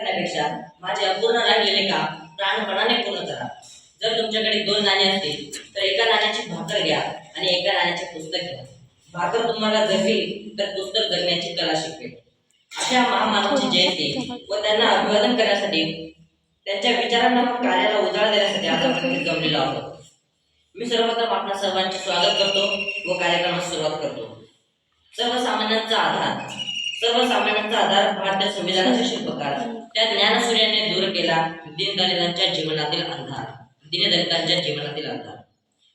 करण्यापेक्षा माझे अपूर्ण राहिलेले काम प्राणपणाने पूर्ण करा. जर तुमच्याकडे 2 नाणी असतील तर एका नाण्याची भाकर घ्या आणि एका नाण्याचे पुस्तक घ्या. भाकर तुम्हाला जगली तर पुस्तक जगण्याची कला शिकवेल. अशा महामानवाची जयंती व त्यांना अभिवादन करण्यासाठी, त्यांच्या विचारांना व कार्याला उजाळा देण्यासाठी आज आपण इथे जमलेलो आहोत. मी सर्वप्रथम आपणा सर्वांचे स्वागत करतो व कार्यक्रमास सुरुवात करतो. सर्वसामान्यांचा आधार भारतीय संविधानाचे शिल्पकार त्या ज्ञानसूर्याने दूर केला दीनदलितांच्या जीवनातील अंधार.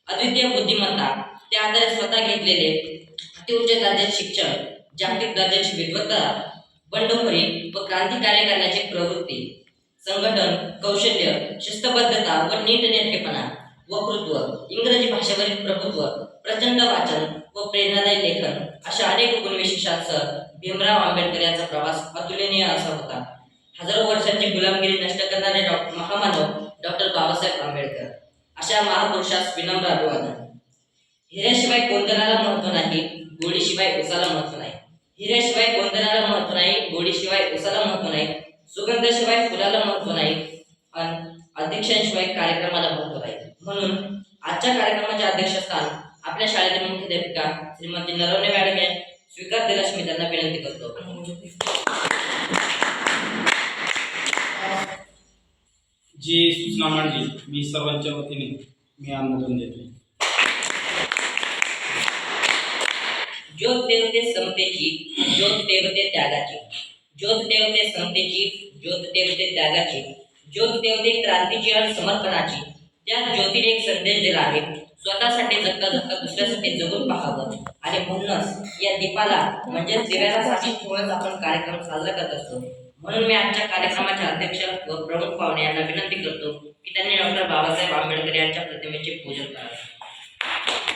अद्वितीय बुद्धिमत्ता, त्या आधारे स्वतः घेतलेले अतिउच्च दर्जाचे शिक्षण, जागतिक दर्जाची विद्वत्ता, बंडखोरी व क्रांतिकार्य करण्याची प्रवृत्ती, संघटन, कौशल्य, शिस्तबद्धता व नीटनेटकेपणा, वक्तृत्व, इंग्रजी भाषेवरील प्रभुत्व, प्रचंड वाचन व प्रेरणादायी लेखन अशा अनेक गुणविशेषांसह भीमराव आंबेडकर यांचा प्रवास अतुलनीय असा होता. हजारो वर्षांची गुलामगिरी नष्ट करणारे महामानव डॉक्टर बाबासाहेब आंबेडकर. अशा महापुरुषास विनम्र अभिवादन. हिऱ्याशिवाय कोंदणाला महत्व नाही, गोडीशिवाय उसाला महत्व नाही. हिऱ्याशिवाय कोंदणाला महत्व नाही, गोडीशिवाय उसाला महत्व नाही, सुगंधाशिवाय फुलाला महत्व नाही, आणि अध्यक्षांशिवाय कार्यक्रमाला महत्व नाही. म्हणून आजच्या कार्यक्रमाचे अध्यक्षस्थान आपल्या शाळेतील मुख्याध्यापिका श्रीमती नरवणे मॅडम यांनी स्वीकार दिल्यास मी त्यांना विनंती करतो. जी सूचना मांडली मी सर्वांच्या वतीने मी अनुमोदन देतो. ज्योत तेवते समतेची, ज्योत तेवते त्यागाची. ज्योत तेवते समतेची, ज्योत तेवते त्यागाची, ज्योत तेवते क्रांतीची आणि समर्पणाची. त्या ज्योतीने एक संदेश दिला आहे, स्वतःसाठी जगता जगता दुसऱ्यासाठी जगून पाहावं. आणि म्हणूनच या दीपाला म्हणजे दिव्याला साक्षी ठेवूनच आपण कार्यक्रम साजरा करत असतो. म्हणून मी आजच्या कार्यक्रमाचे अध्यक्ष व प्रमुख पाहुणे यांना विनंती करतो की त्यांनी डॉक्टर बाबासाहेब आंबेडकर यांच्या प्रतिमेचे पूजन करावे.